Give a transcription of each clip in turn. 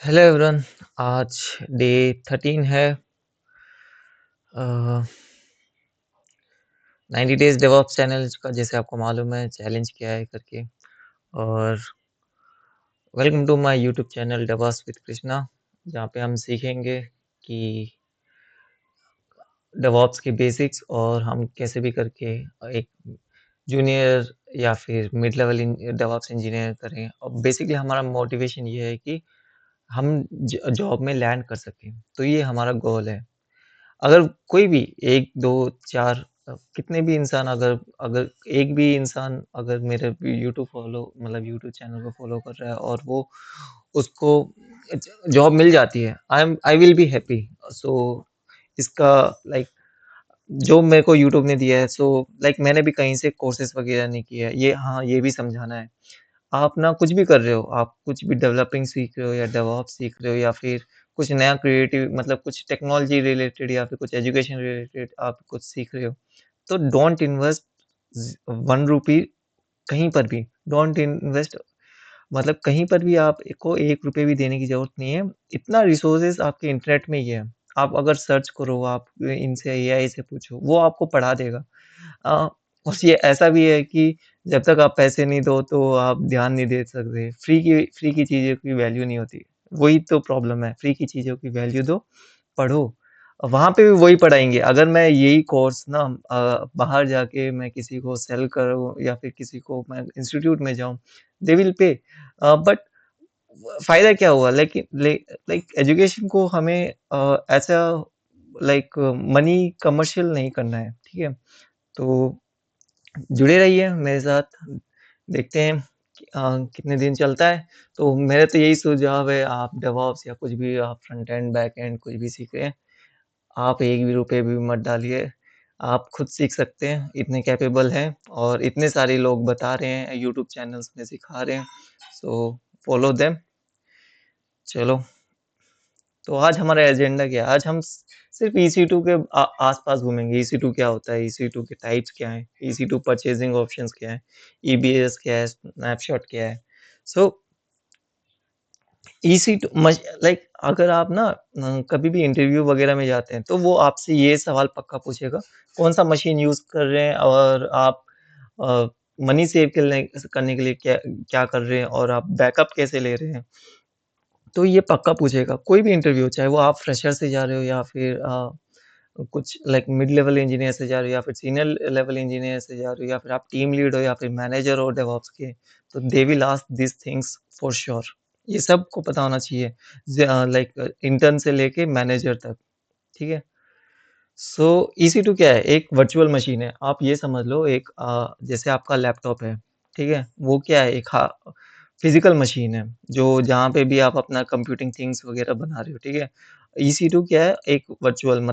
Hello everyone. आज day 13 है। 90 days DevOps channel का, जैसे आपको मालूम है, चैलेंज किया है करके। और welcome to my YouTube channel DevOps with Krishna, जहाँ पे हम सीखेंगे कि डेवऑप्स के बेसिक्स और हम कैसे भी करके एक जूनियर या फिर मिड लेवल डेवऑप्स इंजीनियर करें। और बेसिकली हमारा मोटिवेशन ये है कि हम जॉब में लैंड कर सकें। तो ये हमारा गोल है। अगर कोई भी 1, 2, 4 कितने भी इंसान, अगर अगर एक भी इंसान अगर मेरे यूट्यूब यूट्यूब चैनल को फॉलो कर रहा है और वो उसको जॉब मिल जाती है, आई विल बी हैप्पी। सो इसका लाइक जो मेरे को यूट्यूब ने दिया है, सो मैंने भी कहीं से कोर्सेज वगैरह नहीं किया है। ये हाँ, ये भी समझाना है। आप ना कुछ भी कर रहे हो, आप कुछ भी डेवलपिंग सीख रहे हो या डेवऑप्स सीख रहे हो या फिर कुछ नया क्रिएटिव, कुछ टेक्नोलॉजी रिलेटेड या फिर कुछ एजुकेशन रिलेटेड आप कुछ सीख रहे हो, तो डोंट इन्वेस्ट 1 रुपी कहीं पर भी। डोंट इन्वेस्ट, कहीं पर भी आपको 1 रुपए भी देने की ज़रूरत नहीं है। इतना रिसोर्सेज़ आपके इंटरनेट में ही है। आप अगर सर्च करो, आप इनसे एआई से पूछो, वो आपको पढ़ा देगा। अ, और ये ऐसा भी है कि जब तक आप पैसे नहीं दो तो आप ध्यान नहीं दे सकते। फ्री की चीज़ों की वैल्यू नहीं होती। वही तो प्रॉब्लम है, फ्री की चीज़ों की वैल्यू दो, पढ़ो। वहाँ पे भी वही पढ़ाएँगे। अगर मैं यही कोर्स ना बाहर जाके मैं किसी को सेल करूँ या फिर किसी को मैं इंस्टीट्यूट में जाऊँ, दे विल पे। बट फ़ायदा क्या हुआ? लाइक एजुकेशन को हमें ऐसा मनी कमर्शियल नहीं करना है, ठीक है? तो जुड़े रहिए मेरे साथ, देखते हैं कि कितने दिन चलता है। तो मेरा तो यही सुझाव है, आप डेवऑप्स या कुछ भी आप फ्रंट एंड, बैक एंड कुछ भी सीख रहे हैं, आप 1 भी रुपए भी मत डालिए। आप खुद सीख सकते हैं, इतने कैपेबल हैं और इतने सारे लोग बता रहे हैं, यूट्यूब चैनल्स में सिखा रहे हैं। So follow them. चलो, तो आज हमारा एजेंडा क्या है? आज हम सिर्फ EC2 के आसपास घूमेंगे। EC2 क्या होता है? EC2 के टाइप्स क्या हैं? EC2 परचेजिंग ऑप्शंस क्या है? EBS क्या है? स्नैपशॉट क्या है? सो EC2 अगर आप ना कभी भी इंटरव्यू वगैरह में जाते हैं, तो वो आपसे ये सवाल पक्का पूछेगा, कौन-सा मशीन यूज़ कर रहे हैं और आप अ, मनी सेव करने के लिए क्या क्या कर रहे हैं और आप बैकअप कैसे ले रहे हैं? तो ये पक्का पूछेगा, कोई भी इंटरव्यू, चाहे वो आप फ्रेशर से जा रहे हो या फिर कुछ मिड लेवल इंजीनियर से जा रहे हो या फिर सीनियर लेवल इंजीनियर से जा रहे हो या फिर आप टीम लीड हो या फिर मैनेजर हो डेवऑप्स के, तो they will ask these things for sure. ये सबको पता होना चाहिए, इंटर्न से लेके मैनेजर तक, ठीक है? सो EC2 क्या है? एक वर्चुअल मशीन है। आप ये समझ लो, एक जैसे आपका लैपटॉप है, ठीक है? वो क्या है? एक फिज़िकल मशीन है, जो जहाँ पे भी आप अपना कंप्यूटिंग थिंग्स वगैरह बना रहे हो, ठीक है? EC2 क्या है? एक वर्चुअल,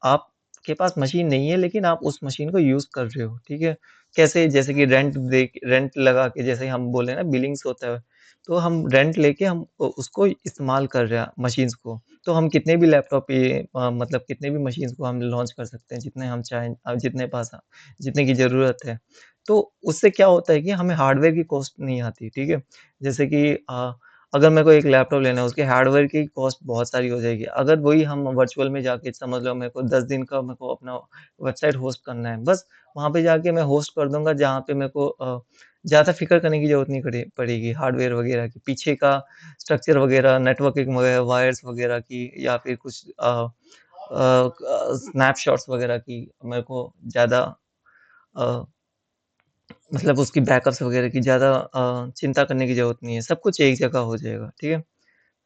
आपके पास मशीन नहीं है, लेकिन आप उस मशीन को यूज़ कर रहे हो, ठीक है? कैसे? जैसे कि रेंट लगा के, जैसे हम बोले ना बिलिंग्स होता है, तो हम रेंट लेके हम उसको इस्तेमाल कर रहे हैं मशीन्स को। तो हम कितने भी लैपटॉप पे कितने भी मशीन्स को हम लॉन्च कर सकते हैं, जितने हम चाहें, जितने की ज़रूरत है। तो उससे क्या होता है कि हमें हार्डवेयर की कॉस्ट नहीं आती, ठीक है? जैसे कि अगर मेरे को एक लैपटॉप लेना है, उसके हार्डवेयर की कॉस्ट बहुत सारी हो जाएगी। अगर वही हम वर्चुअल में जाके, समझ लो मेरे को 10 दिन का मेरे को अपना वेबसाइट होस्ट करना है, बस वहाँ पे जाके मैं होस्ट कर दूँगा, जहाँ पे मेरे को ज़्यादा फ़िक्र करने की ज़रूरत नहीं पड़ेगी हार्डवेयर वगैरह की, पीछे का स्ट्रक्चर वगैरह, नेटवर्किंग वगैरह, वायर्स वगैरह की, या फिर कुछ स्नैपशॉट्स वगैरह की मेरे को ज़्यादा अ, उसकी बैकअप्स वगैरह की ज़्यादा चिंता करने की ज़रूरत नहीं है, सब कुछ एक जगह हो जाएगा, ठीक है?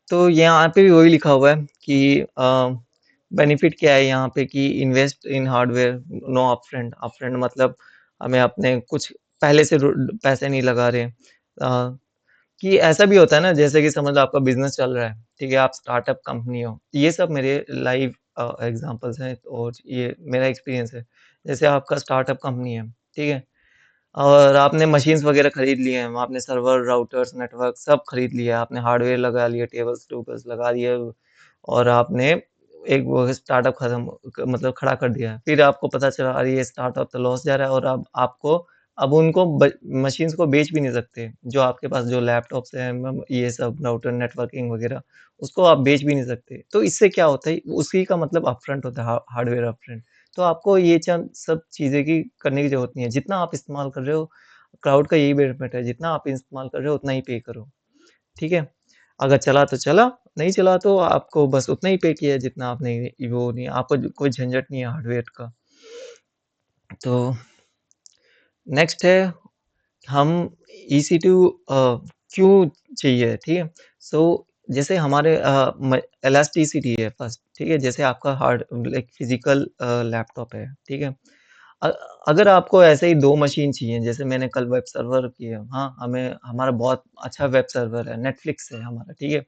तो यहाँ पे भी वही लिखा हुआ है कि बेनिफिट क्या है यहाँ पे, कि invest in hardware, no upfront. Upfront मतलब हमें अपने कुछ पहले से पैसे नहीं लगा रहे। कि ऐसा भी होता है ना, जैसे कि समझ लो आपका बिज़नेस चल रहा है, ठीक है? आप स्टार्टअप कंपनी हो। ये सब मेरे लाइव एग्ज़ाम्पल्स हैं और ये मेरा एक्सपीरियंस है। जैसे आपका स्टार्टअप कंपनी है, ठीक है? और आपने मशीन्स वगैरह खरीद लिए हैं, आपने सर्वर, राउटर्स, नेटवर्क सब खरीद लिया, आपने हार्डवेयर लगा लिया, टेबल्स-टूबल्स लगा दिए और आपने एक वो स्टार्टअप खड़ा कर दिया। फिर आपको पता चला, अरे! ये स्टार्टअप तो लॉस जा रहा है और अब आपको अब उनको मशीन्स को बेच भी नहीं सकते। जो आपके पास जो लैपटॉप्स हैं ये सब राउटर नेटवर्किंग वगैरह, उसको आप बेच भी नहीं सकते। तो इससे क्या होता है, उसी का मतलब अपफ्रंट होता है, हार्डवेयर अपफ्रंट। तो आपको ये चंद सब चीज़ें की करने की ज़रूरत नहीं है। जितना आप इस्तेमाल कर रहे हो, क्लाउड का यही बेनिफिट है, जितना आप इस्तेमाल कर रहे हो उतना ही पे करो, ठीक है? अगर चला तो चला, नहीं चला तो आपको बस उतना ही पे किया है जितना आपने वो नहीं आपको कोई झंझट नहीं है हार्डवेयर का। तो नेक्स्ट है हम EC2 क्यों चाहिए, ठीक है? सो जैसे हमारे इलास्टिसिटी है फर्स्ट, ठीक है? जैसे आपका हार्ड लाइक फिजिकल लैपटॉप है, ठीक है? अ, अगर आपको ऐसे ही 2 मशीन चाहिए, जैसे मैंने कल वेब सर्वर किया, हाँ, हमें हमारा बहुत अच्छा वेब सर्वर है, नेटफ्लिक्स है हमारा, ठीक है?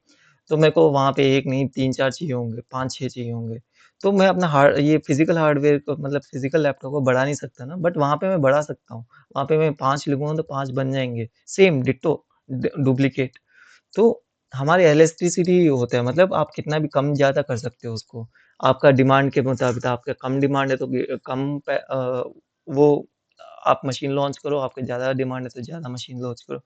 तो मेरे को वहाँ पे 1 नहीं 3-4 चाहिए होंगे, 5-6 चाहिए होंगे। तो मैं अपना ये फिजिकल हार्डवेयर को मतलब फिजिकल लैपटॉप को बढ़ा नहीं सकता ना, बट वहाँ पे मैं बढ़ा सकता हूँ। वहाँ पे मैं 5 लिखूँगा तो 5 बन जाएँगे, सेम डिट्टो डुप्लीकेट। तो हमारे इलास्टिसिटी होता है मतलब आप कितना भी कम-ज़्यादा कर सकते हो उसको। आपका डिमांड के मुताबिक आपका कम डिमांड है तो वो आप मशीन लॉन्च करो, आपकी ज़्यादा डिमांड है तो ज़्यादा मशीन लॉन्च करो।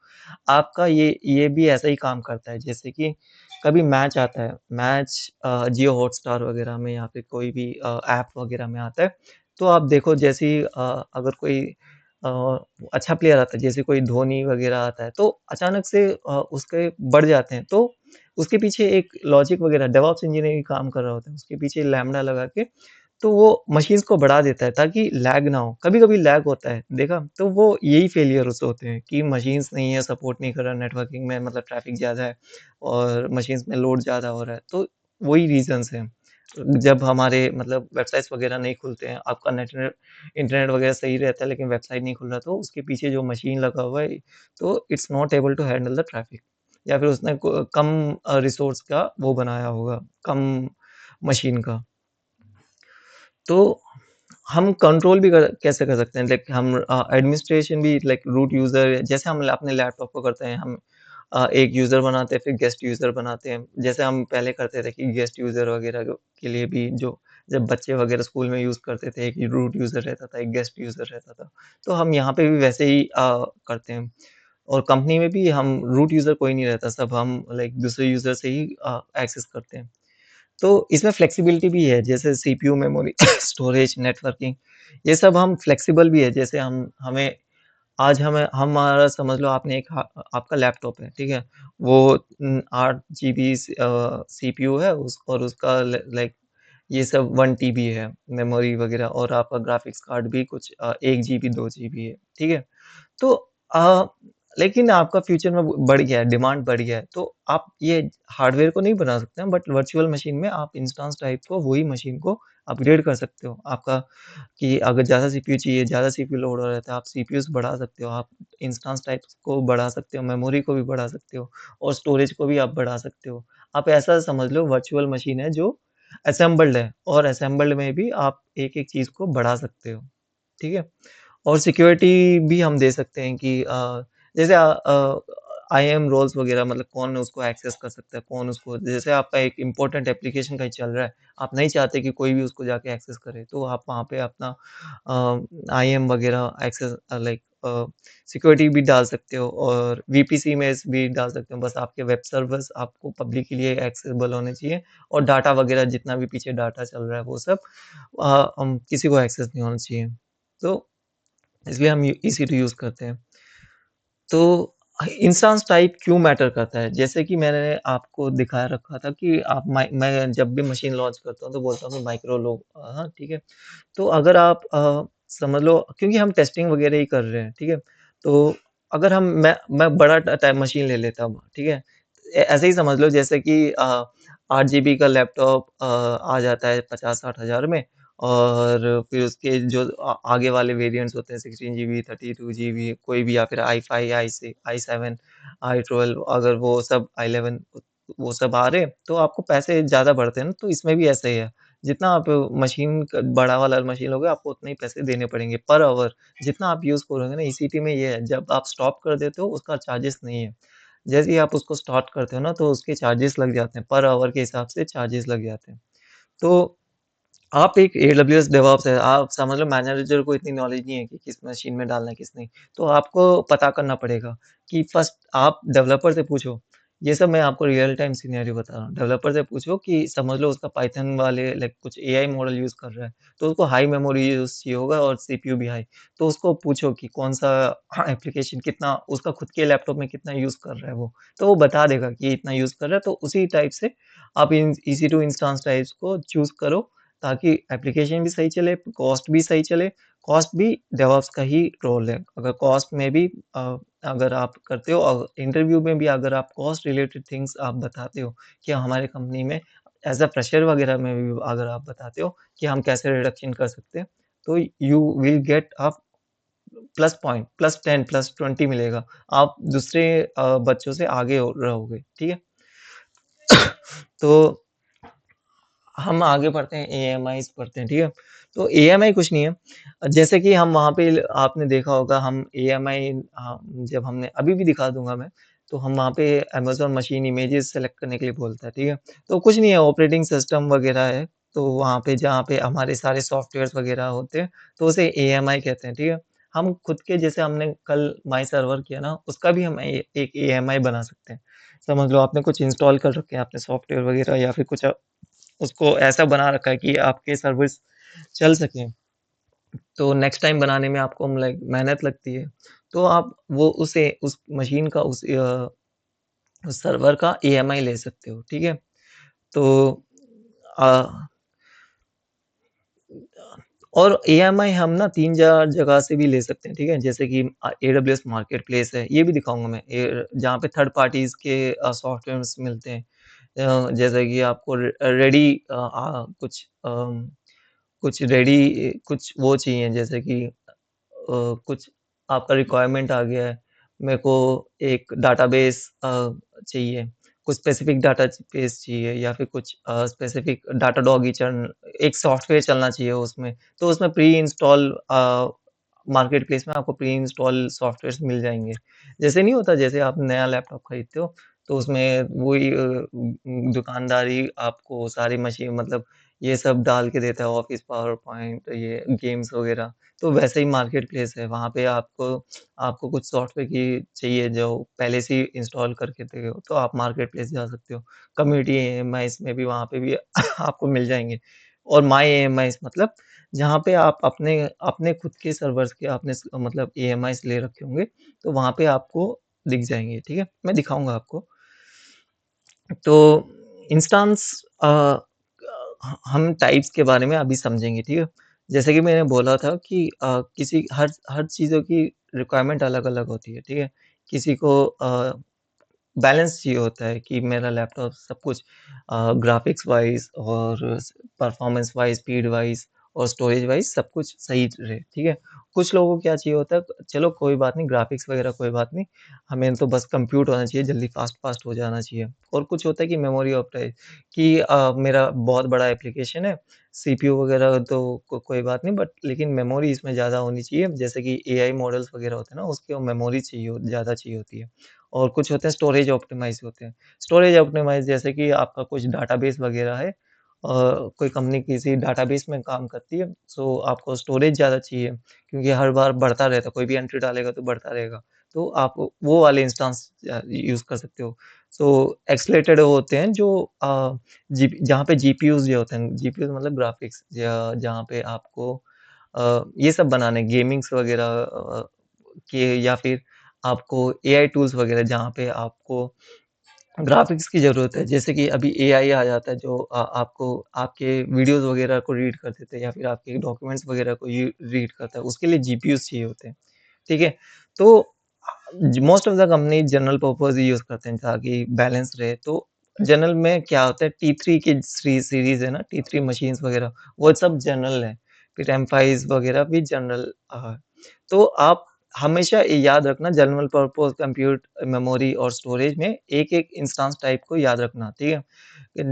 आपका ये भी ऐसा ही काम करता है जैसे कि कभी मैच आता है, मैच जियो हॉटस्टार वगैरह में या फिर कोई भी ऐप वगैरह में आता है, तो आप देखो जैसे ही अगर कोई अ, अच्छा प्लेयर आता है, जैसे कोई धोनी वगैरह आता है, तो अचानक से उसके बढ़ जाते हैं, तो उसके पीछे एक लॉजिक वगैरह डेवऑप्स इंजीनियरिंग काम कर रहा होता है, उसके पीछे लैम्बडा लगा के, तो वो मशीन्स को बढ़ा देता है ताकि लैग ना हो। कभी-कभी लैग होता है, देखा? तो वो यही फेलियर्स होते हैं कि मशीन्स नहीं है, सपोर्ट नहीं कर रहा नेटवर्किंग में मतलब ट्रैफिक ज़्यादा है और मशीन्स में लोड ज़्यादा हो रहा है, तो वही रीज़न्स हैं। जब हमारे मतलब वेबसाइट्स वगैरह नहीं खुलते हैं, आपका इंटरनेट वगैरह सही रहता है लेकिन वेबसाइट नहीं खुल रहा तो उसके पीछे जो मशीन लगा हुआ है तो it's not able to handle the traffic या फिर उसने कम रिसोर्स का वो बनाया होगा, कम मशीन का। तो हम कंट्रोल भी कैसे कर सकते हैं लाइक हम एडमिनिस्ट्रेशन भी लाइक रूट यूज़र जैसे हम अपने लैपटॉप को करते हैं हम एक यूज़र बनाते हैं फिर गेस्ट यूज़र बनाते हैं। जैसे हम पहले करते थे कि गेस्ट यूज़र वगैरह के लिए भी जो जब बच्चे वगैरह स्कूल में यूज़ करते थे, एक रूट यूज़र रहता था, एक गेस्ट यूज़र रहता था। तो हम यहाँ पे भी वैसे ही करते हैं और कंपनी में भी हम रूट यूज़र कोई नहीं रहता, सब हम लाइक दूसरे यूज़र से ही एक्सेस करते हैं। तो इसमें फ्लेक्सिबिलिटी भी है, जैसे सीपीयू, मेमोरी, स्टोरेज, नेटवर्किंग, ये सब हम फ्लेक्सिबल भी है। जैसे हम हमें आज हमें हमारा समझ लो आपने एक आपका लैपटॉप है, ठीक है? वो 8 जीबी सीपीयू है और उसका लाइक ये सब 1 टीबी है, मेमोरी वगैरह और आपका ग्राफिक्स कार्ड भी कुछ 1 जीबी, 2 जीबी है, ठीक है? तो अ, लेकिन आपका फ्यूचर में बढ़ गया है, डिमांड बढ़ गया है, तो आप ये हार्डवेयर को नहीं बना सकते हैं, बट वर्चुअल मशीन में आप इंस्टेंस टाइप को वही मशीन को अपग्रेड कर सकते हो। आपका कि अगर ज़्यादा सीपीयू चाहिए, ज़्यादा सीपीयू लोड हो रहा है, तो आप सीपीयूज़ बढ़ा सकते हो, आप इंस्टेंस टाइप्स को बढ़ा सकते हो, मेमोरी को भी बढ़ा सकते हो और स्टोरेज को भी आप बढ़ा सकते हो। आप ऐसा समझ लो वर्चुअल मशीन है जो असेंबल्ड है और असेंबल्ड में भी आप एक-एक चीज़ को बढ़ा सकते हो, ठीक है? और सिक्योरिटी भी हम दे सकते हैं कि जैसे आईएम रोल्स वगैरह मतलब कौन उसको एक्सेस कर सकता है, कौन उसको जैसे आपका एक इम्पोर्टेंट एप्लीकेशन कहीं चल रहा है, आप नहीं चाहते कि कोई भी उसको जाके एक्सेस करे, तो आप वहाँ पे अपना आईएम वगैरह एक्सेस लाइक सिक्योरिटी भी डाल सकते हो और वीपीसी में भी डाल सकते हो। बस आपके वेब सर्वर्स आपको पब्लिक के लिए एक्सेसिबल होने चाहिए और डाटा वगैरह जितना भी पीछे डाटा चल रहा है, वो सब किसी को एक्सेस नहीं होना चाहिए। तो इसलिए हम EC2 यूज़ करते हैं। तो इंस्टेंस टाइप क्यों मैटर करता है? जैसे कि मैंने आपको दिखा रखा था कि आप मैं जब भी मशीन लॉन्च करता हूँ तो बोलता हूँ कि माइक्रो लो हाँ, ठीक है? तो अगर आप समझ लो क्योंकि हम टेस्टिंग वगैरह ही कर रहे हैं, ठीक है? तो अगर मैं बड़ा टाइप मशीन ले लेता हूँ, ठीक है? ऐसे ही समझ लो जैसे कि 8 जीबी का लैपटॉप आ जाता है 50-60 हज़ार में और फिर उसके जो आगे वाले वेरिएंट्स होते हैं 16 जीबी, 32 जीबी कोई भी या फिर i5, i7, i12 अगर वो सब i11 वो सब आ रहे हैं, तो आपको पैसे ज़्यादा बढ़ते हैं ना, तो इसमें भी ऐसा ही है। जितना आप मशीन क बड़ा वाला मशीन लोगे, आपको उतने ही पैसे देने पड़ेंगे पर आवर। जितना आप यूज़ करोगे ना, ईसीटी में ये है, जब आप स्टॉप कर देते हो, उसका चार्जेस नहीं है। जैसे ही आप उसको स्टार्ट करते हो ना, तो उसके चार्जेस लग जाते हैं, पर आवर के हिसाब से चार्जेस लग जाते हैं। तो आप एक एडब्ल्यूएस डेवऑप्स है, आप समझ लो मैनेजर को इतनी नॉलेज नहीं है कि किस मशीन में डालना है, किस नहीं। तो आपको पता करना पड़ेगा कि फर्स्ट आप डेवलपर से पूछो। ये सब मैं आपको रियल टाइम सिनेरियो बता रहा हूँ। डेवलपर से पूछो कि समझ लो उसका पाइथन वाले लाइक कुछ एआई मॉडल यूज़ कर रहा है, तो उसको हाई मेमोरी यूज़ चाहिए होगा और सीपीयू भी हाई। तो उसको पूछो कि कौन-सा एप्लीकेशन कितना उसका खुद के लैपटॉप में कितना यूज़ कर रहा है वो। तो वो बता देगा कि इतना यूज़ कर रहा है, तो उसी टाइप से आप इन EC2 इंस्टेंस टाइप्स को चूज़ करो ताकि एप्लीकेशन भी सही चले, कॉस्ट भी सही चले। कॉस्ट भी डेवऑप्स का ही रोल है। अगर कॉस्ट में भी अगर आप करते हो और इंटरव्यू में भी अगर आप कॉस्ट रिलेटेड थिंग्स आप बताते हो कि हमारे कंपनी में एज़ अ फ्रेशर वगैरह में भी अगर आप बताते हो कि हम कैसे रिडक्शन कर सकते हैं, तो you will get a plus point, plus 10, plus 20 मिलेगा। आप दूसरे बच्चों से आगे हो रहोगे, ठीक है? तो हम आगे बढ़ते हैं एएमआईज़ पढ़ते हैं, ठीक है? तो एएमआई कुछ नहीं है। जैसे कि हम वहाँ पे आपने देखा होगा हम एएमआई जब हमने अभी भी दिखा दूँगा मैं, तो हम वहाँ पे अमेज़न मशीन इमेजेस सेलेक्ट करने के लिए बोलता है, ठीक है? तो कुछ नहीं है ऑपरेटिंग सिस्टम वगैरह है, तो वहाँ पे जहाँ पे हमारे सारे सॉफ्टवेयर्स वगैरह होते हैं, तो उसे एएमआई कहते हैं, ठीक है? हम खुद के जैसे हमने कल माई सर्वर किया ना, उसका भी हम एक एएमआई बना सकते हैं। समझ लो आपने कुछ इंस्टॉल कर रखे हैं, आपने सॉफ्टवेयर वगैरह या फिर कुछ उसको ऐसा बना रखा है कि आपके सर्विस चल सकें, तो नेक्स्ट टाइम बनाने में आपको लाइक मेहनत लगती है। तो आप वो उसे उस मशीन का उस सर्वर का ईएमआई ले सकते हो, ठीक है? तो अ, और ईएमआई हम ना 3-4 जगह से भी ले सकते हैं, ठीक है? जैसे कि एडब्ल्यूएस मार्केटप्लेस है, ये भी दिखाऊँगा मैं जहाँ पे थर्ड पार्टीज़ के सॉफ्टवेयर्स मिलते हैं। जैसे कि आपको रेडी कुछ रेडी कुछ वो चाहिए जैसे कि कुछ आपका रिक्वायरमेंट आ गया है, मेरे को एक डेटाबेस चाहिए, कुछ स्पेसिफिक डेटाबेस चाहिए या फिर कुछ स्पेसिफिक डाटाडॉग एक सॉफ्टवेयर चलना चाहिए उसमें, तो उसमें प्री इंस्टॉल मार्केट प्लेस में आपको प्री इंस्टॉल सॉफ्टवेयर्स मिल जाएँगे। जैसे नहीं होता जैसे आप नया लैपटॉप खरीदते हो, तो उसमें वही दुकानदारी आपको सारी मशीन मतलब ये सब डाल के देता है ऑफ़िस, पावर पॉइंट, ये गेम्स वगैरह। तो वैसे ही मार्केट प्लेस है, वहाँ पे आपको आपको कुछ सॉफ्टवेयर की चाहिए जो पहले से ही इंस्टॉल करके दे हो, तो आप मार्केट प्लेस जा सकते हो। कम्युनिटी ईएमआईज़ में भी वहाँ पे भी आपको मिल जाएँगे और माई ईएमआईज़ मतलब जहाँ पे आप अपने अपने खुद के सर्वर्स के आपने मतलब ईएमआईज़ ले रखे होंगे, तो वहाँ पे आपको दिख जाएँगे, ठीक है? मैं दिखाऊँगा आपको। तो इंस्टेंस हम टाइप्स के बारे में अभी समझेंगे, ठीक है? जैसे कि मैंने बोला था कि किसी हर हर चीज़ों की रिक्वायरमेंट अलग-अलग होती है, ठीक है? किसी को बैलेंस चाहिए होता है कि मेरा लैपटॉप सब कुछ ग्राफ़िक्स वाइज़ और परफ़ॉर्मेंस वाइज़, स्पीड वाइज़ और स्टोरेज वाइज़ सब कुछ सही रहे, ठीक है? कुछ लोगों को क्या चाहिए होता है, चलो कोई बात नहीं ग्राफ़िक्स वग़ैरह कोई बात नहीं, हमें तो बस कंप्यूट होना चाहिए, जल्दी फ़ास्ट-फ़ास्ट हो जाना चाहिए। और कुछ होता है कि मेमोरी ऑप्टाइज़ कि मेरा बहुत बड़ा एप्लीकेशन है, सीपीयू वग़ैरह तो कोई बात नहीं बट लेकिन मेमोरी इसमें ज़्यादा होनी चाहिए, जैसे कि एआई मॉडल्स वग़ैरह होते हैं ना, उसकी मेमोरी ज़्यादा चाहिए होती है। और कुछ होते हैं स्टोरेज ऑप्टिमाइज़ होते हैं। स्टोरेज ऑप्टिमाइज़ जैसे कि आपका कुछ डाटाबेस वग़ैरह है कोई कंपनी किसी डाटाबेस में काम करती है, सो आपको स्टोरेज ज़्यादा चाहिए क्योंकि हर बार बढ़ता रहता है, कोई भी एंट्री डालेगा तो बढ़ता रहेगा। तो आप वो वाले इंस्टेंस यूज़ कर सकते हो। सो एक्सेलेरेटेड होते हैं जो जी जहाँ पे जीपीयूज़ जो होते हैं, जीपीयूज़ मतलब ग्राफ़िक्स जहाँ पे आपको ये सब बनाने गेमिंग्स वग़ैरह के या फिर आपको एआई टूल्स वग़ैरह जहाँ पे आपको ग्राफ़िक्स की ज़रूरत है। जैसे कि अभी एआई आ जाता है जो आपको आपके वीडियोज़ वग़ैरह को रीड कर देते हैं या फिर आपके डॉक्यूमेंट्स वग़ैरह को ये रीड करता है, उसके लिए जीपीयूज़ चाहिए होते हैं, ठीक है? तो most of the company general purpose use करते हैं ताकि बैलेंस रहे। तो जनरल में क्या होता है टी3 की सीरीज़ है ना, टी3 मशीन्स वग़ैरह वो सब जनरल है। फिर एम5 वग़ैरह भी जनरल तो आप हमेशा ये याद रखना जनरल पर्पज़ कंप्यूट मेमोरी और स्टोरेज में एक-एक इंस्टेंस टाइप को याद रखना, ठीक है?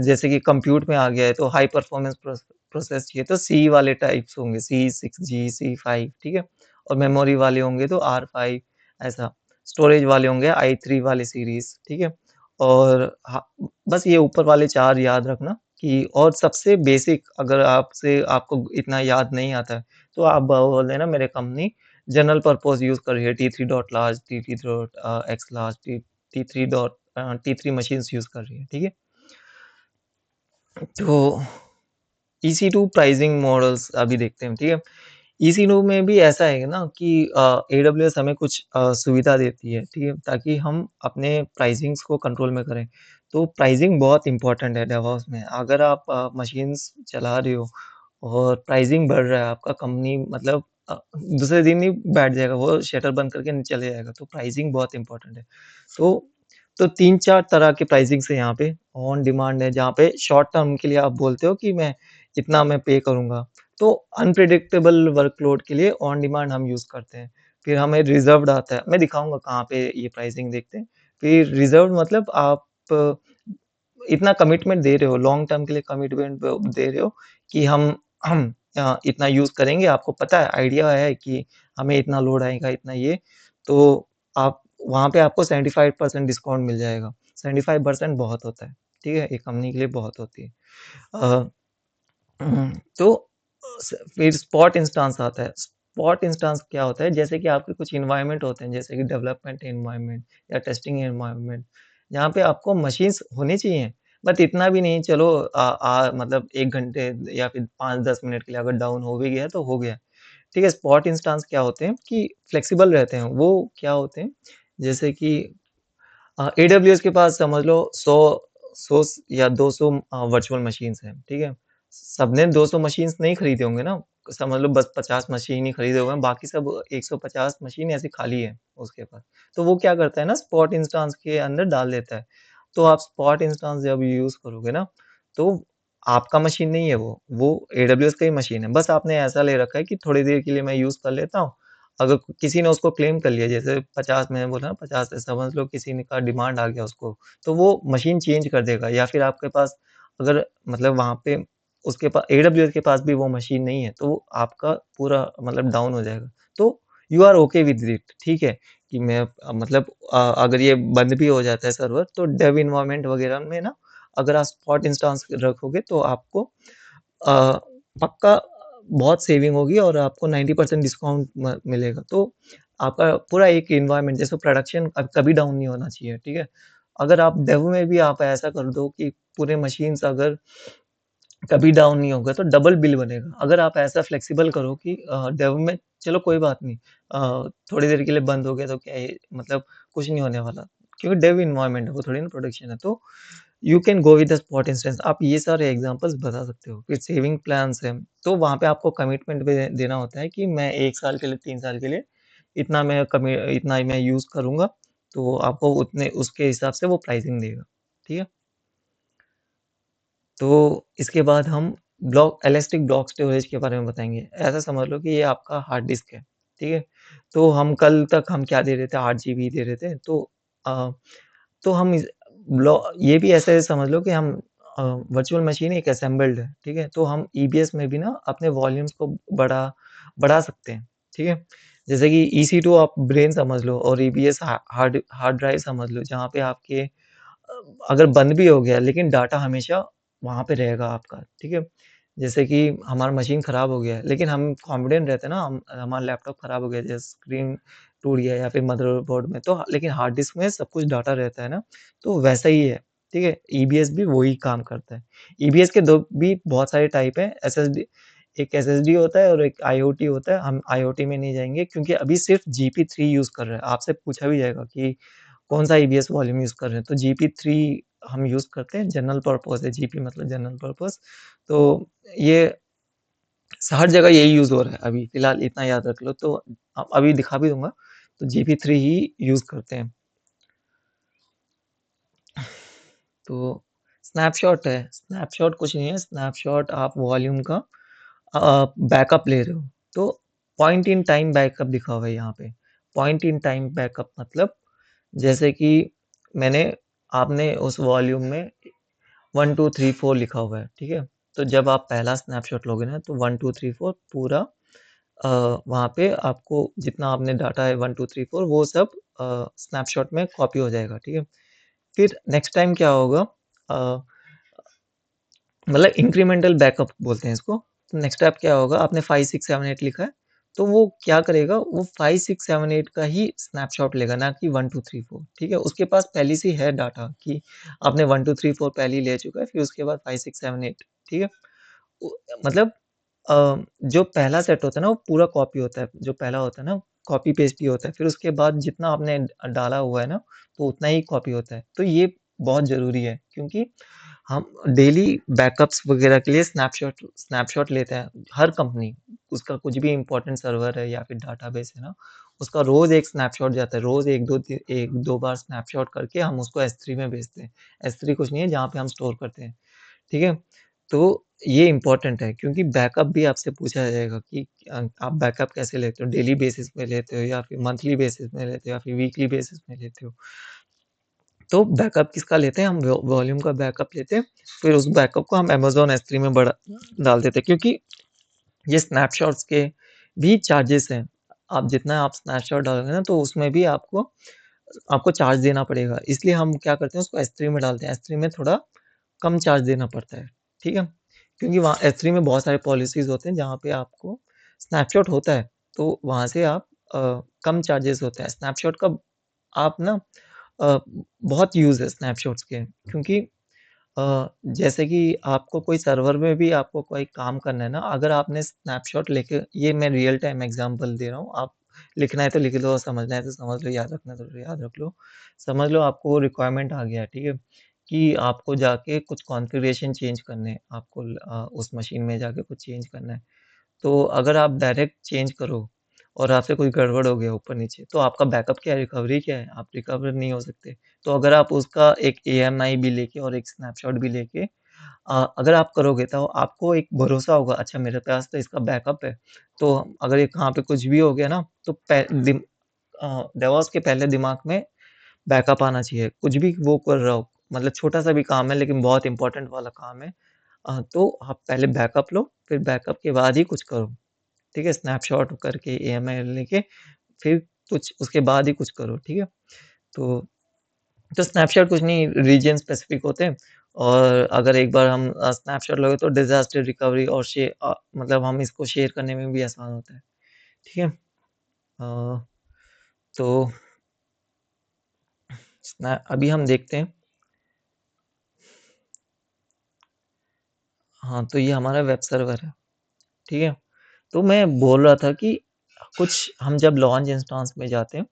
जैसे कि कंप्यूट में आ गया है तो हाई परफॉर्मेंस प्रोसेस चाहिए तो सी वाले टाइप्स होंगे, सी6जी, सी5 ठीक है? और मेमोरी वाले होंगे तो आर5 ऐसा। स्टोरेज वाले होंगे आई3 वाली सीरीज़, ठीक है? और बस ये ऊपर वाले 4 याद रखना कि और सबसे बेसिक अगर आपसे आपको इतना याद नहीं आता है, तो आप बोल देना मेरे कंपनी जनरल पर्पज़ यूज़ कर रही है T3 dot large, T3 dot x large, T3 dot T3 machines use कर रही है, ठीक है? तो EC2 प्राइसिंग मॉडल्स अभी देखते हैं, ठीक है? EC2 में भी ऐसा है ना कि AWS हमें कुछ सुविधा देती है, ठीक है? ताकि हम अपने प्राइसिंग्स को कंट्रोल में करें। तो प्राइसिंग बहुत इम्पोर्टेंट है डेवऑप्स में। अगर आप मशीन्स चला रहे हो और प्राइसिंग बढ़ रहा है, आपका कंपनी मतलब दूसरे दिन ही बैठ जाएगा, वो शटर बंद करके चले जाएगा, तो प्राइसिंग बहुत इम्पोर्टेंट है। तो तो 3-4 तरह के प्राइसिंग्स है यहाँ पे, ऑन डिमांड है, जहाँ पे शॉर्ट टर्म के लिए आप बोलते हो कि मैं इतना मैं पे करूँगा। तो अनप्रेडिक्टेबल वर्कलोड के लिए ऑन डिमांड हम यूज़ करते हैं। फिर हमें रिज़र्व्ड आता है, मैं दिखाऊँगा कहाँ पे ये प्राइसिंग देखते हैं। फिर रिज़र्व्ड मतलब आप इतना कमिटमेंट दे रहे हो, लॉन्ग टर्म के लिए कमिटमेंट दे रहे हो कि हम इतना यूज़ करेंगे, आपको पता है, आइडिया है कि हमें इतना लोड आएगा, इतना ये, तो आप वहाँ पे आपको 75% डिस्काउंट मिल जाएगा। 75% बहुत होता है, ठीक है? एक कंपनी के लिए बहुत होती है। अ तो फिर स्पॉट इंस्टेंस आता है। स्पॉट इंस्टेंस क्या होता है? जैसे कि आपके कुछ एनवायरनमेंट होते हैं, जैसे कि डेवलपमेंट एनवायरनमेंट या टेस्टिंग एनवायरनमेंट, जहाँ पे आपको मशीन्स होनी चाहिए, बट इतना भी नहीं, चलो मतलब 1 घंटे या फिर 5-10 मिनट के लिए अगर डाउन हो भी गया तो हो गया। ठीक है? स्पॉट इंस्टेंस क्या होते हैं कि फ्लेक्सिबल रहते हैं। वो क्या होते हैं? जैसे कि AWS के पास समझ लो 100 या 200 वर्चुअल मशीन्स हैं, ठीक है? सबने 200 मशीन्स नहीं खरीदे होंगे ना, समझ लो बस 50 मशीन ही खरीदे हुए हैं, बाकी सब 150 मशीन ऐसी खाली है उसके पास। तो वो क्या करता है ना, स्पॉट इंस्टेंस के अंदर डाल देता है। तो आप स्पॉट इंस्टेंस जब यूज़ करोगे ना, तो आपका मशीन नहीं है वो AWS का ही मशीन है। बस आपने ऐसा ले रखा है कि थोड़ी देर के लिए मैं यूज़ कर लेता हूँ, अगर किसी ने उसको क्लेम कर लिया, जैसे 50 मैंने बोला ना, 50 से समझ लो किसी ने का डिमांड आ गया उसको, तो वो मशीन चेंज कर देगा, या फिर आपके पास अगर मतलब वहाँ पे उसके AWS के पास भी वो मशीन नहीं है, तो वो आपका पूरा मतलब डाउन हो जाएगा। तो you are okay with it, ठीक है? कि मैं मतलब अगर ये बंद भी हो जाता है सर्वर, तो डेव एनवायरनमेंट वगैरह में ना, अगर आप स्पॉट इंस्टेंस रखोगे तो आपको अ, पक्का बहुत सेविंग होगी और आपको 90% डिस्काउंट मिलेगा। तो आपका पूरा एक एनवायरनमेंट, जैसे प्रोडक्शन कभी डाउन नहीं होना चाहिए, ठीक है? अगर आप डेव में भी आप ऐसा कर दो कि पूरे मशीन्स अगर कभी डाउन नहीं होगा, तो डबल बिल बनेगा। अगर आप ऐसा फ्लेक्सिबल करो कि डेव में चलो कोई बात नहीं, थोड़ी देर के लिए बंद हो गया तो क्या है, मतलब कुछ नहीं होने वाला, क्योंकि डेव एनवायरनमेंट है, वो थोड़ी ना प्रोडक्शन है। तो you can go with the spot instance. आप ये सारे एग्ज़ाम्पल्स बता सकते हो। फिर सेविंग प्लान्स हैं, तो वहाँ पे आपको कमिटमेंट भी देना होता है कि मैं 1 साल के लिए, 3 साल के लिए इतना ही मैं यूज़ करूँगा, तो आपको उतने उसके हिसाब से वो प्राइसिंग देगा। ठीक है? तो इसके बाद हम इलास्टिक ब्लॉक स्टोरेज के बारे में बताएँगे। ऐसा समझ लो कि ये आपका हार्ड डिस्क है, ठीक है? तो हम कल तक हम क्या दे रहे थे, 8 जीबी दे रहे थे, अ, तो हम इस ब्लॉ ये भी ऐसे समझ लो कि हम वर्चुअल मशीन एक असेंबल्ड है, ठीक है? तो हम ईबीएस में भी ना अपने वॉल्यूम्स को बढ़ा सकते हैं, ठीक है? जैसे कि EC2 आप ब्रेन समझ लो और ईबीएस हार्ड हार्ड ड्राइव समझ लो, जहाँ पे आपके अगर बंद भी हो गया लेकिन डाटा हमेशा वहाँ पे रहेगा आपका, ठीक है? जैसे कि हमारा मशीन खराब हो गया है, लेकिन हम कॉन्फिडेंट रहते हैं ना, हम हमारा लैपटॉप खराब हो गया, जैसे स्क्रीन टूट गया या फिर मदरबोर्ड में, तो लेकिन हार्ड डिस्क में सब कुछ डाटा रहता है ना, तो वैसा ही है, ठीक है? ईबीएस भी वही काम करता है। ईबीएस के 2 भी बहुत सारे टाइप हैं, एसएसडी, एक एसएसडी होता है और एक आईओटी होता है। हम आईओटी में नहीं जाएँगे क्योंकि अभी सिर्फ जीपी 3 यूज़ कर रहे हैं। आपसे पूछा भी जाएगा कि कौन-सा ईबीएस वॉल्यूम यूज़ कर रहे हैं, तो जीपी 3 हम यूज़ करते हैं, जनरल पर्पज़ है, जीपी मतलब जनरल पर्पज़। तो ये हर जगह यही यूज़ हो रहा है अभी, फ़िलहाल इतना याद रख लो, तो अभी दिखा भी दूँगा, तो जीपी 3 ही यूज़ करते हैं। तो स्नैपशॉट है, स्नैपशॉट कुछ नहीं है, स्नैपशॉट आप वॉल्यूम का बैकअप ले रहे हो, तो पॉइंट इन टाइम बैकअप लिखा हुआ है यहाँ पे। पॉइंट इन टाइम बैकअप मतलब जैसे कि मैंने आपने उस वॉल्यूम में 1, 2, 3, 4 लिखा हुआ है, ठीक है? तो जब आप पहला स्नैपशॉट लोगे ना, तो 1, 2, 3, 4 पूरा वहाँ पे आपको जितना आपने डाटा है 1, 2, 3, 4 वो सब स्नैपशॉट में कॉपी हो जाएगा, ठीक है? फिर नेक्स्ट टाइम क्या होगा, अ मतलब इंक्रीमेंटल बैकअप बोलते हैं इसको। तो नेक्स्ट स्टेप क्या होगा, आपने 5, 6, 7, 8 लिखा है, तो वो क्या करेगा, वो 5, 6, 7, 8 का ही स्नैपशॉट लेगा, ना कि 1, 2, 3, 4, ठीक है? उसके पास पहले से ही है डाटा कि आपने 1, 2, 3, 4 पहले ही ले चुका है, फिर उसके बाद 5, 6, 7, 8, ठीक है? उ मतलब अ, जो पहला सेट होता है ना, वो पूरा कॉपी होता है, जो पहला होता है ना, कॉपी पेस्ट ही होता है, फिर उसके बाद जितना आपने डाला हुआ है ना, तो उतना ही कॉपी होता है। तो ये बहुत ज़रूरी है, क्योंकि हम डेली बैकअप्स वगैरह के लिए स्नैपशॉट स्नैपशॉट लेते हैं, हर कंपनी, उसका कुछ भी इम्पोर्टेंट सर्वर है या फिर डाटाबेस है ना, उसका रोज़ एक स्नैपशॉट जाता है, रोज़ 1-2 बार स्नैपशॉट करके हम उसको एस3 में भेजते हैं। एस3 कुछ नहीं है, जहाँ पे हम स्टोर करते हैं, ठीक है? तो ये इम्पोर्टेंट है, क्योंकि बैकअप भी आपसे पूछा जाएगा कि आप बैकअप कैसे लेते हो? डेली बेसिस पे लेते हो या फिर मंथली बेसिस में लेते हो या फिर वीकली बेसिस में लेते हो? तो बैकअप किसका लेते हैं हम, वॉल्यूम का बैकअप लेते हैं, फिर उस बैकअप को हम अमेज़न एस3 में बड़ा डाल देते हैं, क्योंकि ये स्नैपशॉट्स के भी चार्जेस हैं। आप जितना आप स्नैपशॉट डालोगे ना, तो उसमें भी आपको आपको चार्ज देना पड़ेगा। इसलिए हम क्या करते हैं, उसको एस3 में डालते हैं। एस3 में थोड़ा कम चार्ज देना पड़ता है, ठीक है? क्योंकि वहाँ एस3 में बहुत सारे पॉलिसीज़ होते हैं, जहाँ पे आपको स्नैपशॉट होता है, तो वहाँ से आप कम चार्जेस होते हैं। स्नैपशॉट का आप ना अ, बहुत यूज़ है स्नैपशॉट्स के, क्योंकि जैसे कि आपको कोई सर्वर में भी आपको कोई काम करना है ना, अगर आपने स्नैपशॉट लेके, ये मैं रियल टाइम एग्ज़ाम्पल दे रहा हूँ, आप लिखना है तो लिख लो, समझना है तो समझ लो, याद रखना है तो याद रख लो। समझ लो आपको वो रिक्वायरमेंट आ गया है, ठीक है? कि आपको जाके कुछ कॉन्फ़िगरेशन चेंज करने हैं, आपको उस मशीन में जाके कुछ चेंज करना है। तो अगर आप डायरेक्ट चेंज करो और आपसे कोई गड़बड़ हो गया ऊपर-नीचे, तो आपका बैकअप क्या है, रिकवरी क्या है? आप रिकवर नहीं हो सकते। तो अगर आप उसका एक एएमआई भी लेके और एक स्नैपशॉट भी लेके अगर आप करोगे, तो आपको एक भरोसा होगा, अच्छा मेरे पास तो इसका बैकअप है। तो अगर ये कहाँ पे कुछ भी हो गया ना, तो डेवॉप्स के पहले दिमाग में बैकअप आना चाहिए। कुछ भी वो कर रहा हो, मतलब छोटा-सा भी काम है लेकिन बहुत इम्पोर्टेंट वाला काम है, तो आप पहले बैकअप लो, फिर बैकअप के बाद ही कुछ करो। ठीक है? स्नैपशॉट करके ईएमआई लेके फिर कुछ उसके बाद ही कुछ करो, ठीक है? तो स्नैपशॉट कुछ नहीं, रीजन स्पेसिफिक होते हैं, और अगर एक बार हम स्नैपशॉट लोगे तो डिज़ास्टर रिकवरी और मतलब हम इसको शेयर करने में भी आसान होता है, ठीक है? तो अभी हम देखते हैं, हाँ, तो ये हमारा वेब सर्वर है, ठीक है? तो मैं बोल रहा था कि कुछ हम जब लॉन्च इंस्टेंस में जाते हैं,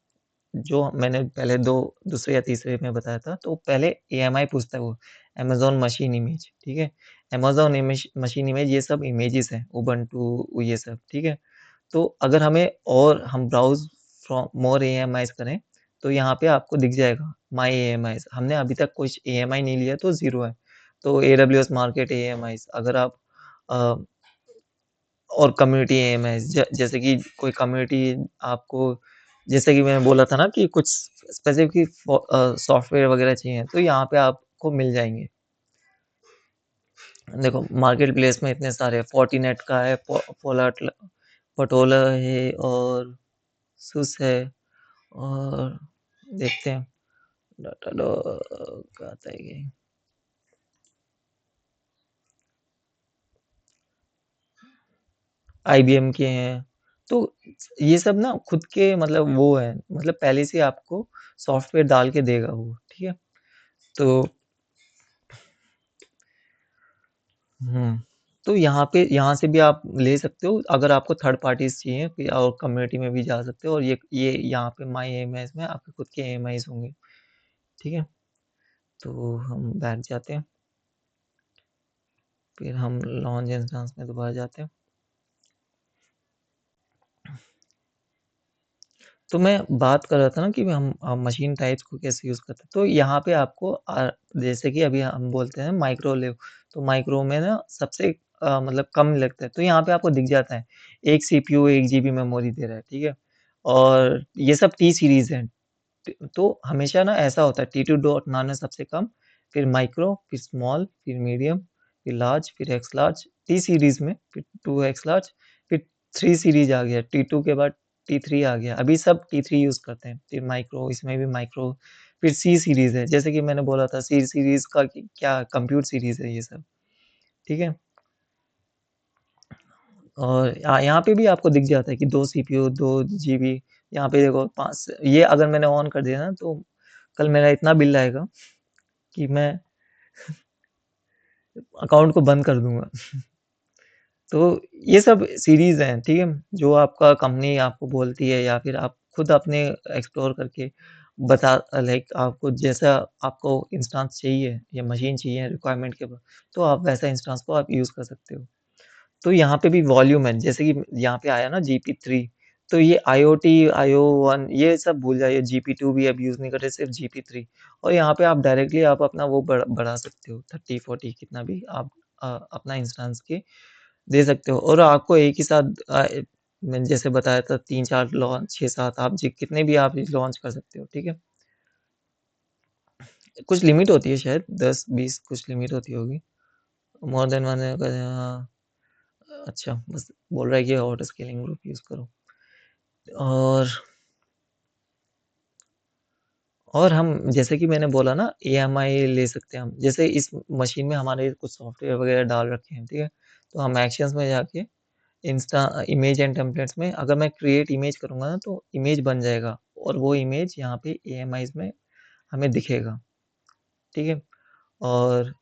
जो मैंने पहले 2 दूसरे या तीसरे में बताया था, तो पहले एएमआई पूछता है वो, अमेज़न मशीन इमेज, ठीक है? अमेज़न इमेज मशीन इमेज ये सब इमेजेस हैं, उबंटू ये सब, ठीक है? तो अगर हमें और हम ब्राउज़ फ्रॉम मोर एएमआईज़ करें, तो यहाँ पे आपको दिख जाएगा माय एएमआईज़, हमने अभी तक कुछ एएमआई नहीं लिया तो 0 है। तो एडब्ल्यूएस मार्केट एएमआईज़ अगर आप अ, और कम्युनिटी एएमआईज़ जैसे कि कोई कम्युनिटी आपको, जैसे कि मैंने बोला था ना कि कुछ स्पेसिफिक सॉफ्टवेयर वगैरह चाहिए, तो यहाँ पे आपको मिल जाएँगे। देखो मार्केट प्लेस में इतने सारे फोर्टिनेट का है, पोटोला है और सुस है, और देखते हैं डाटाडॉग का आता है ये, आईबीएम के हैं। तो ये सब ना खुद के मतलब वो है, मतलब पहले से आपको सॉफ्टवेयर डाल के देगा वो, ठीक है? तो हुँ, तो यहाँ से भी आप ले सकते हो, अगर आपको थर्ड पार्टीज़ चाहिए फिर, और कम्युनिटी में भी जा सकते हो, और ये यहाँ पे माई ईएमआईज़ में आपके खुद के ईएमआईज़ होंगे, ठीक है? तो हम बैक जाते हैं, फिर हम लॉन्च इंस्टेंस में दोबारा जाते हैं। तो मैं बात कर रहा था ना कि हम मशीन टाइप्स को कैसे यूज़ करते हैं। तो यहाँ पे आपको जैसे कि अभी हम बोलते हैं माइक्रोवेव, तो माइक्रो में ना सबसे मतलब कम लगता है। तो यहाँ पे आपको दिख जाता है, 1 सीपीयू 1 जीबी मेमोरी दे रहा है, ठीक है? और ये सब टी सीरीज़ हैं। तो हमेशा ना ऐसा होता है, T2 डॉट नानो सबसे कम, फिर माइक्रो, फिर स्मॉल, फिर मीडियम, फिर लार्ज, फिर एक्स लार्ज, टी सीरीज़ में, फिर 2 एक्स लार्ज, फिर 3 सीरीज़ आ गया, T2 के बाद T3 आ गया। अभी सब T3 यूज़ करते हैं। फिर माइक्रो, इसमें भी माइक्रो, फिर सी सीरीज़ है। जैसे कि मैंने बोला था, सी सीरीज़ का क्या कंप्यूट सीरीज़ है ये सब। ठीक है? और यहाँ पे भी आपको दिख जाता है कि 2 सीपीयू, 2 जीबी, यहाँ पे देखो 5 ये अगर मैंने ऑन कर दिया ना तो कल मेरा इतना बिल आएगा कि मैं अकाउंट को बंद कर दूँगा। तो ये सब सीरीज़ हैं, ठीक है? जो आपका कंपनी आपको बोलती है या फिर आप खुद अपने एक्सप्लोर करके बता लाइक आपको जैसा आपको इंस्टेंस चाहिए या मशीन चाहिए रिक्वायरमेंट के तो आप वैसा इंस्टेंस को आप यूज़ कर सकते हो। तो यहाँ पे भी वॉल्यूम है, जैसे कि यहाँ पे आया ना जीपी 3 तो ये आईओटी, आईओ1 ये सब भूल जाइए, जीपी 2 भी अब यूज़ नहीं कर रहे, सिर्फ जीपी 3 और यहाँ पे आप डायरेक्टली आप अपना वो बढ़ा सकते हो 30-40 कितना भी आप अपना इंस्टेंस के दे सकते हो और आपको एक ही साथ मैंने जैसे बताया था 3-4 लॉन्च 6-7 आप जी कितने भी आप लॉन्च कर सकते हो, ठीक है? कुछ लिमिट होती है शायद 10-20 कुछ लिमिट होती होगी। मोर देन वन अच्छा बस बोल रहा है कि ऑटो स्केलिंग ग्रुप यूज़ करो। और हम जैसे कि मैंने बोला ना ईएमआई ले सकते हैं हम। जैसे इस मशीन में हमारे कुछ सॉफ्टवेयर वगैरह डाल रखे हैं, ठीक है? तो हम एक्शंस में जाके इमेज एंड टेम्पलेट्स में अगर मैं क्रिएट इमेज करूँगा ना तो इमेज बन जाएगा और वो इमेज यहाँ पे ईएमआईज़ में हमें दिखेगा, ठीक है? और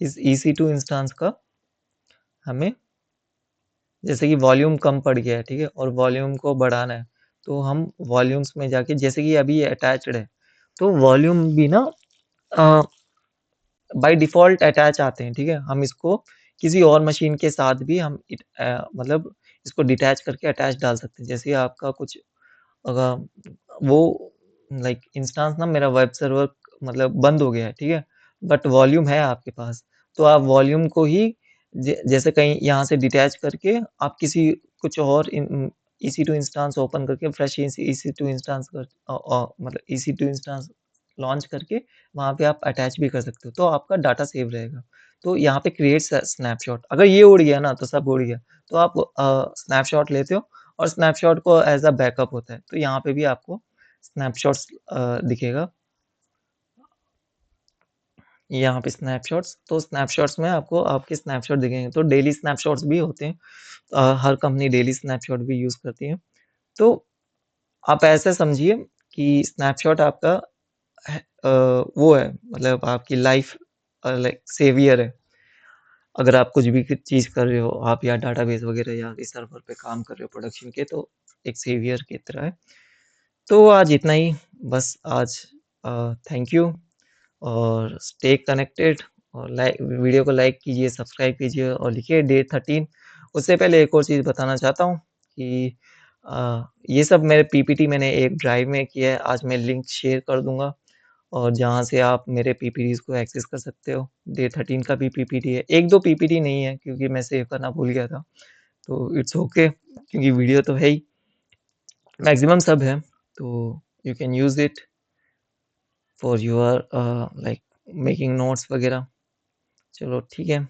इस EC2 इंस्टेंस का हमें जैसे कि वॉल्यूम कम पड़ गया है, ठीक है? और वॉल्यूम को बढ़ाना है, तो हम वॉल्यूम्स में जाके जैसे कि अभी ये अटैच्ड है, तो वॉल्यूम भी ना अ, बाय डिफ़ॉल्ट अटैच आते हैं, ठीक है? हम इसको किसी और मशीन के साथ भी हम मतलब इसको डिटैच करके अटैच डाल सकते हैं। जैसे आपका कुछ अगर वो लाइक इंस्टेंस ना मेरा वेब सर्वर मतलब बंद हो गया है, ठीक है? बट वॉल्यूम है आपके पास, तो आप वॉल्यूम को ही जैसे कहीं यहाँ से डिटैच करके आप किसी कुछ और EC2 इंस्टेंस ओपन करके फ्रेश EC2 इंस्टेंस मतलब EC2 इंस्टेंस लॉन्च करके वहाँ पे आप अटैच भी कर सकते हो, तो आपका डाटा सेव रहेगा। तो यहाँ पे क्रिएट स्नैपशॉट अगर ये उड़ गया ना तो सब उड़ गया। तो आप स्नैपशॉट लेते हो और स्नैपशॉट को एज़ अ बैकअप होता है। तो यहाँ पे भी आपको स्नैपशॉट्स दिखेगा। यहाँ पे स्नैपशॉट्स, तो स्नैपशॉट्स में आपको आपके स्नैपशॉट दिखेंगे। तो डेली स्नैपशॉट्स भी होते हैं। हर कंपनी डेली स्नैपशॉट भी यूज़ करती है। तो आप ऐसा समझिए कि स्नैपशॉट आपका वो है मतलब आपकी लाइफ लाइक सेवियर है। अगर आप कुछ भी चीज़ कर रहे हो, आप या डाटाबेस वगैरह या इस सर्वर पे काम कर रहे हो प्रोडक्शन के, तो एक सेवियर की तरह है। तो आज इतना ही, बस आज थैंक यू और स्टे कनेक्टेड और वीडियो को लाइक कीजिए, सब्सक्राइब कीजिए और लिखिए डे 13। उससे पहले एक और चीज़ बताना चाहता हूँ कि ये सब मेरे पीपीटी मैंने एक ड्राइव में किया है, आज मैं लिंक शेयर कर दूँगा और जहाँ से आप मेरे पीपीटीज़ को एक्सेस कर सकते हो। डे 13 का भी पीपीटी है, 1-2 पीपीटी नहीं है क्योंकि मैं सेव करना भूल गया था, तो इट्स ओके क्योंकि वीडियो तो है ही, मैक्सिमम सब है, तो you can use it for your like making notes वगैरह। चलो ठीक है।